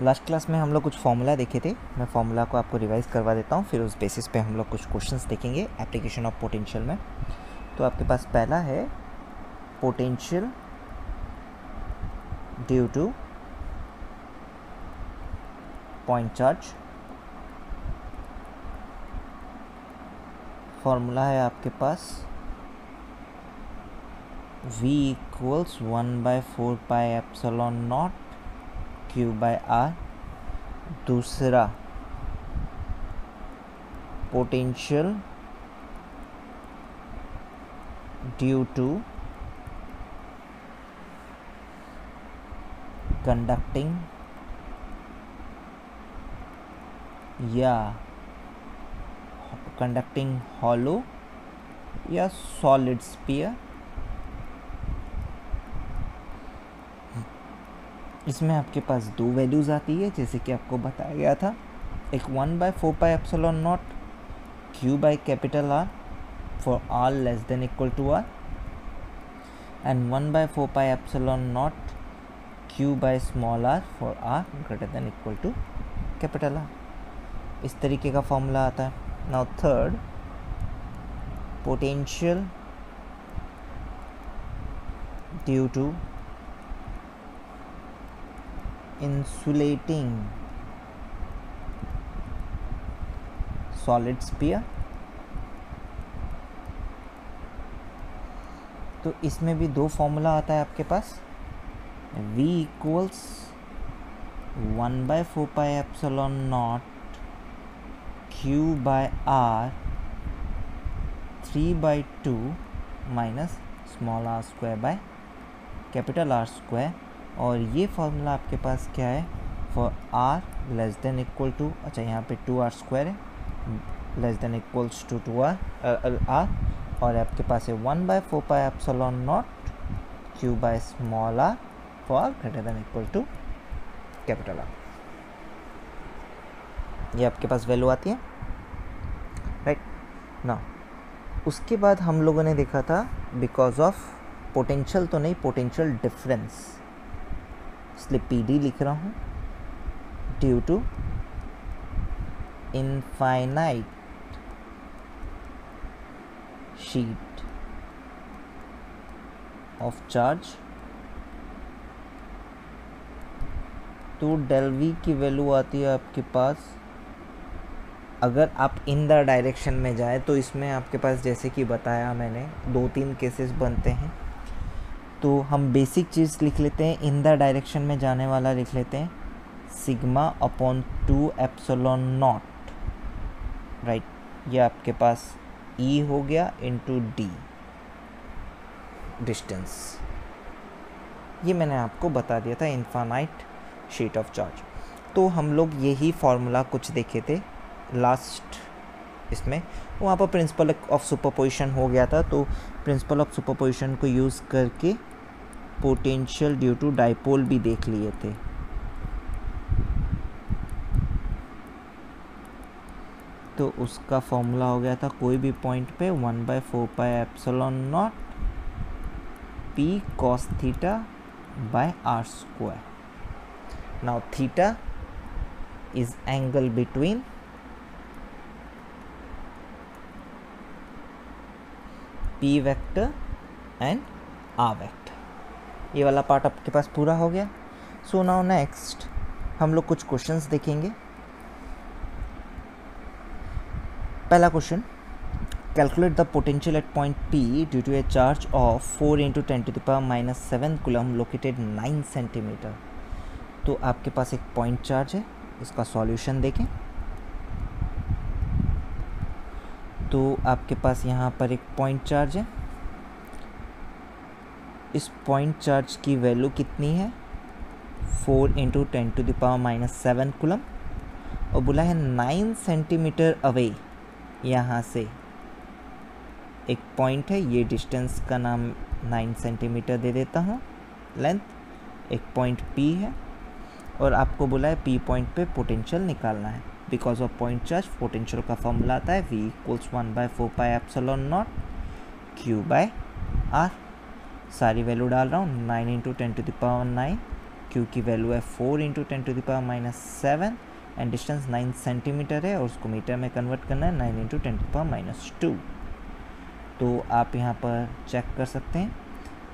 Last class में हम लोग कुछ फॉर्मूला देखे थे, मैं फॉर्मूला को आपको रिवाइज करवा देता हूँ, फिर उस बेसिस पे हम लोग कुछ क्वेश्चंस देखेंगे एप्लीकेशन ऑफ पोटेंशियल में। तो आपके पास पहला है potential due two point charge. Formula है आपके पास V इक्वल्स 1/4πε0 Q/r। दूसरा पोटेंशियल ड्यू टू कंडक्टिंग या कंडक्टिंग हॉलो या सॉलिड स्फीयर। इसमें आपके पास दो वैल्यूज़ आती है जैसे कि आपको बताया गया था, एक 1/4πε0 Q/R for r less than equal to r and 1/4πε0 Q/r for r greater than equal to R। इस तरीके का फॉर्मूला आता है। Now third, potential due to insulating solid sphere। तो इसमें भी दो फॉर्मूला आता है आपके पास, V equals 1/4πε0 Q/r 3/2 minus small r square by capital R square. और ये फॉर्मूला आपके पास क्या है, for r less than equal to, अच्छा यहाँ पे 2r स्क्वायर है, less than equals to 2r r, और आपके पास है 1/4πε0 Q/r for greater than equal to R। ये आपके पास वैल्यू आती है, राइट ना। उसके बाद हम लोगों ने देखा था बिकॉज ऑफ पोटेंशियल, तो नहीं, पोटेंशियल डिफरेंस, इसलिए PD लिख रहा हूँ, due to infinite sheet of charge. तो डेल V की वैल्यू आती है आपके पास, अगर आप इन द डायरेक्शन में जाए तो इसमें आपके पास जैसे कि बताया मैंने 2-3 केसेस बनते हैं। तो हम बेसिक चीज़ लिख लेते हैं, इन द डायरेक्शन में जाने वाला लिख लेते हैं σ/2ε0, राइट। ये आपके पास E हो गया इंटू D डिस्टेंस। ये मैंने आपको बता दिया था, इनफाइनाइट शीट ऑफ चार्ज। तो हम लोग यही फॉर्मूला कुछ देखे थे लास्ट इसमें, वहाँ पर प्रिंसिपल ऑफ सुपरपोजिशन हो गया था। तो प्रिंसिपल ऑफ सुपरपोजिशन को यूज़ करके पोटेंशियल ड्यू टू डाइपोल भी देख लिए थे। तो उसका फॉर्मूला हो गया था, कोई भी पॉइंट पे 1/4πε0 P cos theta by r square. Now theta is angle between P vector and R vector. ये वाला पार्ट आपके पास पूरा हो गया। सो नाउ नेक्स्ट हम लोग कुछ क्वेश्चंस देखेंगे। पहला question, calculate the potential at point P due to a charge of 4 × 10⁻⁷ coulomb located 9 centimetre. तो आपके पास एक पॉइंट चार्ज है, इसका सॉल्यूशन देखें। तो आपके पास यहाँ पर एक पॉइंट चार्ज है, इस पॉइंट चार्ज की वैल्यू कितनी है, 4 × 10⁻⁷ कूलम, और बोला है 9 सेंटीमीटर अवे यहाँ से एक पॉइंट है, ये डिस्टेंस का नाम 9 सेंटीमीटर दे देता हूँ, लेंथ। एक पॉइंट P है और आपको बोला है P पॉइंट पे पोटेंशियल निकालना है। Because of point charge potential का फॉर्मूला आता है V इक्वल्स 1/4πε0 Q/r। सारी वैल्यू डाल रहा हूँ, 9 × 10⁻⁹ क्यू की वैल्यू है 4 इंटू 10⁻⁻7 एंड डिस्टेंस 9 सेंटीमीटर है और उसको मीटर में कन्वर्ट करना है 9 इंटू 10⁻²। तो आप यहाँ पर चेक कर सकते हैं,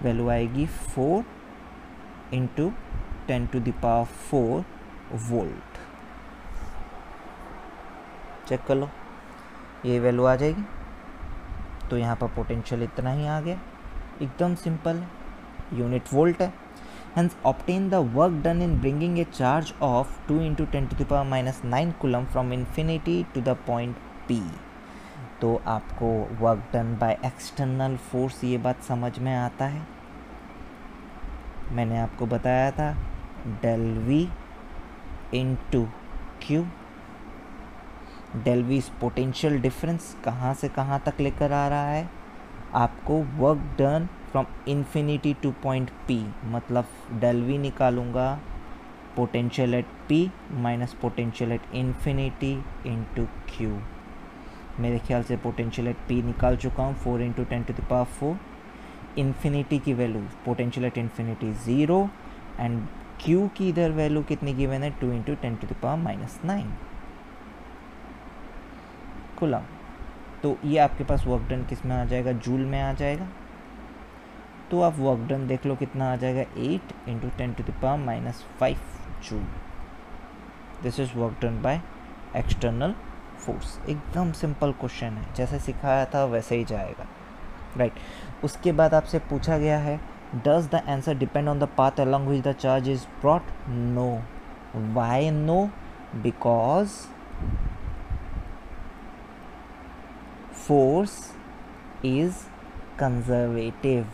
वैल्यू आएगी 4 इंटू 10⁴ वोल्ट। चेक कर लो, ये वैल्यू आ जाएगी। तो यहाँ पर पोटेंशियल इतना ही आ गया, एकदम सिंपल है, यूनिट वोल्ट है। Hence obtain the work done in bringing a charge of 2 into 10⁻⁹ coulomb from infinity to the point P। तो आपको work done by external force ये बात समझ में आता है। मैंने आपको बताया था del V into Q. del V potential difference कहाँ से कहाँ तक लेकर आ रहा है, आपको work done from infinity two point P, मतलब del V निकालूंगा potential at P minus potential at infinity into Q. मेरे ख्याल से पोटेंशियल एट P निकाल चुका हूँ 4 इंटू 10⁴। इन्फिनिटी की value potential at infinity 0 and Q की इधर वैल्यू कितनी गिवन है 2 इंटू 10⁻⁹ कूलम। तो ये आपके पास वर्क डन किस में आ जाएगा, जूल में आ जाएगा। तो आप वर्क डन देख लो कितना आ जाएगा 8 into 10⁻⁵ joule. This is work done by external force. एकदम सिंपल क्वेश्चन है, जैसे सिखाया था वैसे ही जाएगा, राइट। उसके बाद आपसे पूछा गया है does the answer depend on the path along which the charge is brought. No. Why no? Because force is conservative.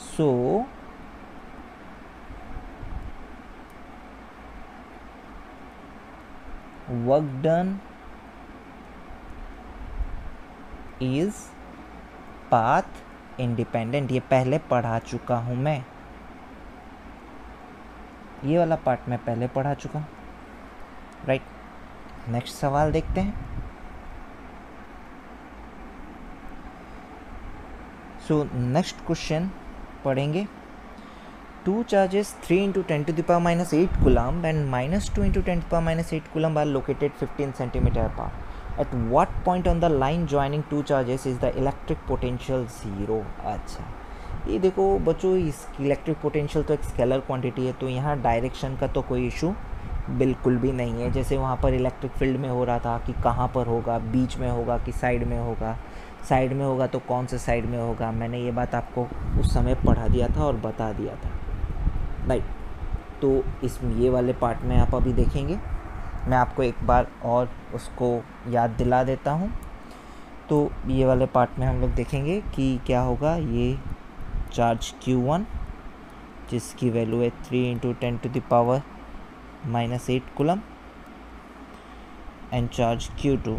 So work done is path independent। ये पहले पढ़ा चुका हूं मैं, ये वाला पार्ट मैं पहले पढ़ा चुका हूं, राइट। नेक्स्ट सवाल देखते हैं। सो नेक्स्ट क्वेश्चन पढ़ेंगे। 2 charges 3 into 10⁻⁸ coulomb and -2 into 10⁻⁸ coulomb are located 15 centimeter apart. At what point on the line joining 2 charges is the electric potential 0? अच्छा, ये देखो बच्चों, इसकी इलेक्ट्रिक पोटेंशियल तो एक स्केलर क्वांटिटी है, तो यहाँ डायरेक्शन का तो कोई इशू बिल्कुल भी नहीं है। जैसे वहाँ पर इलेक्ट्रिक फील्ड में हो रहा था कि कहाँ पर होगा, बीच में होगा कि साइड में होगा, साइड में होगा तो कौन से साइड में होगा, मैंने ये बात आपको उस समय पढ़ा दिया था और बता दिया था, राइट। तो इस ये वाले पार्ट में आप अभी देखेंगे, मैं आपको एक बार और उसको याद दिला देता हूँ। तो ये वाले पार्ट में हम लोग देखेंगे कि क्या होगा। ये चार्ज Q1 जिसकी वैल्यू है 3 into 10⁻⁸ coulomb and charge Q2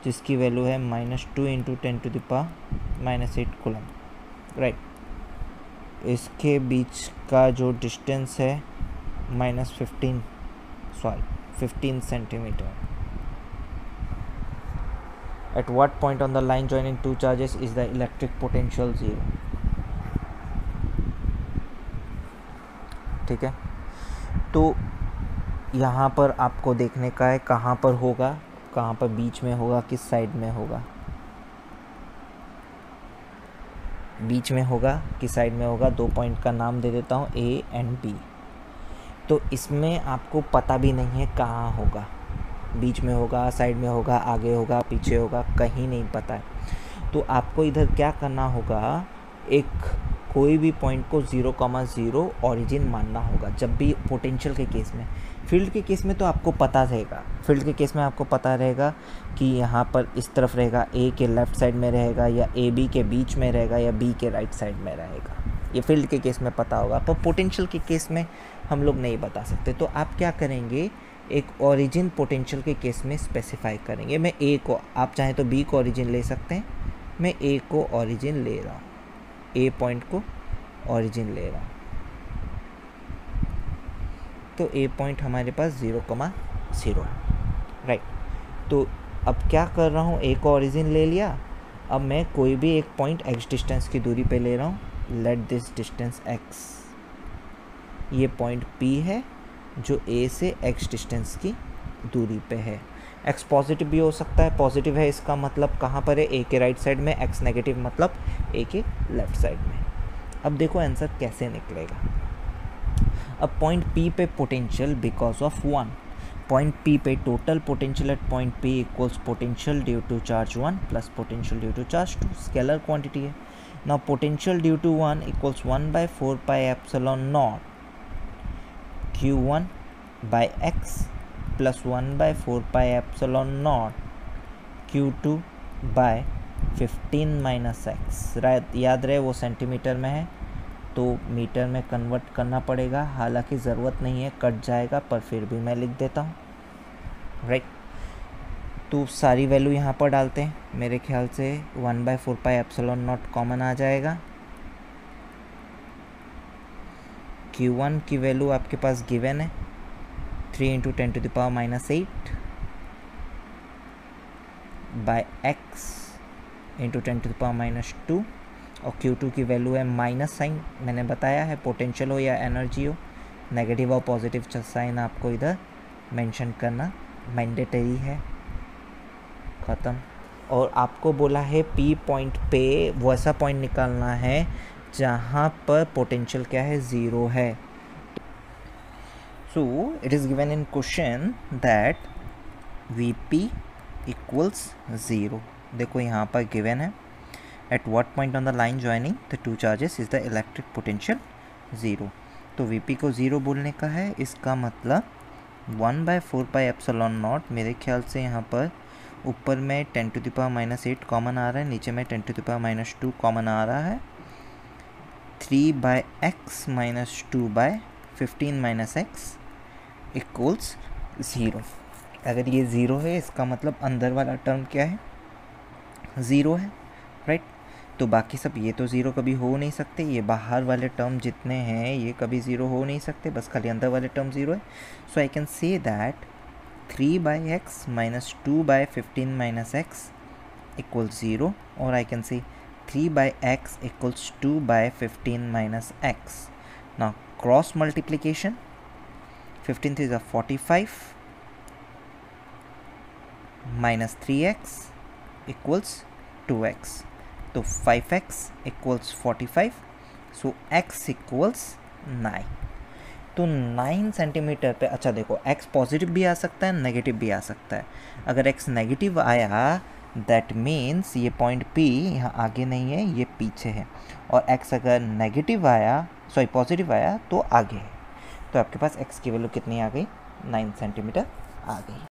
जिसकी वैल्यू है -2 इंटू 10⁻⁸ कूलम, राइट। इसके बीच का जो डिस्टेंस है -15 centimetre. At what point on the line joining 2 charges is the electric potential 0? ठीक है, तो यहाँ पर आपको देखने का है कहाँ पर होगा, कहाँ पर बीच में होगा, किस साइड में होगा, बीच में होगा किस साइड में होगा। 2 पॉइंट का नाम दे देता हूँ A एंड B। तो इसमें आपको पता भी नहीं है कहाँ होगा, बीच में होगा, साइड में होगा, आगे होगा, पीछे होगा, कहीं नहीं पता है। तो आपको इधर क्या करना होगा, एक कोई भी पॉइंट को 0,0 ओरिजिन मानना होगा जब भी पोटेंशियल के केस में। फील्ड के केस में तो आपको पता रहेगा, फील्ड के केस में आपको पता रहेगा कि यहाँ पर इस तरफ रहेगा, ए के लेफ़्ट साइड में रहेगा या ए बी के बीच में रहेगा या बी के राइट साइड में रहेगा, ये फील्ड के केस में पता होगा। पर पोटेंशियल के केस में हम लोग नहीं बता सकते। तो आप क्या करेंगे, एक ओरिजिन पोटेंशियल के केस में स्पेसिफाई करेंगे। मैं ए को, आप चाहें तो बी को ओरिजिन ले सकते हैं, मैं ए को ओरिजिन ले रहा हूँ, ए पॉइंट को ओरिजिन ले रहा हूँ। तो ए पॉइंट हमारे पास 0,0 है, राइट। तो अब क्या कर रहा हूँ, ए को ओरिजिन ले लिया, अब मैं कोई भी एक पॉइंट एक्स डिस्टेंस की दूरी पे ले रहा हूँ लेट दिस डिस्टेंस x, ये पॉइंट P है जो A से x डिस्टेंस की दूरी पे है। x पॉजिटिव भी हो सकता है, पॉजिटिव है इसका मतलब कहाँ पर है, A के राइट साइड में, x नेगेटिव मतलब A के लेफ्ट साइड में। अब देखो आंसर कैसे निकलेगा। अब पॉइंट P पे potential because of 1, point P पे total potential at point P equals potential due to charge 1 plus potential due to charge 2, scalar quantity है। Now potential due to 1 equals 1/4 pi epsilon naught Q1 by x plus 1/4 pi epsilon naught Q2 bye 15 minus x. याद रहे वो centimetre में है तो metre में convert करना पड़ेगा, हालांकि ज़रूरत नहीं है, कट जाएगा, पर फिर भी मैं लिख देता हूँ, राइट। तो सारी वैल्यू यहाँ पर डालते हैं, मेरे ख्याल से 1/4 पाई एप्सिलॉन नॉट कॉमन आ जाएगा। Q1 की वैल्यू आपके पास गिवन है 3 × 10⁻⁻8 बाय x × 10⁻², और Q2 की वैल्यू है माइनस साइन, मैंने बताया है पोटेंशियल हो या एनर्जी हो, नेगेटिव और पॉजिटिव साइन आपको इधर मेंशन करना मैंडेटरी है, ख़त्म। और आपको बोला है P पॉइंट पे वैसा पॉइंट निकालना है जहाँ पर पोटेंशियल क्या है, ज़ीरो है। So it is given in question that Vp equals zero. देखो यहाँ पर गिवन है at what point on the line joining the two charges is the electric potential zero. तो Vp को ज़ीरो बोलने का है, इसका मतलब 1/4 पाई एप्सिलॉन नॉट, मेरे ख्याल से यहाँ पर ऊपर में 10⁻⁻8 कॉमन आ रहा है, नीचे में 10⁻⁻2 कॉमन आ रहा है, 3/x - 2/15 - x इक्वल्स ज़ीरो। अगर ये ज़ीरो है इसका मतलब अंदर वाला टर्म क्या है, ज़ीरो है, राइट। तो बाकी सब ये तो ज़ीरो कभी हो नहीं सकते, ये बाहर वाले टर्म जितने हैं ये कभी ज़ीरो हो नहीं सकते, बस खाली अंदर वाले टर्म ज़ीरो है। So I can say that 3/x - 2/15 - x equals zero, और I can say 3/x equals 2/15 - x। Now cross multiplication, 15 3 is 45 minus 3x equals 2x, तो 5x इक्वल्स 45, सो x इक्वल्स 9। तो 9 सेंटीमीटर पे, अच्छा देखो x पॉजिटिव भी आ सकता है, नेगेटिव भी आ सकता है। अगर x नेगेटिव आया दैट मीन्स ये पॉइंट P यहाँ आगे नहीं है, ये पीछे है, और x अगर नेगेटिव आया, सॉरी पॉजिटिव आया तो आगे है। तो आपके पास x की वैल्यू कितनी आ गई, 9 सेंटीमीटर आ गई।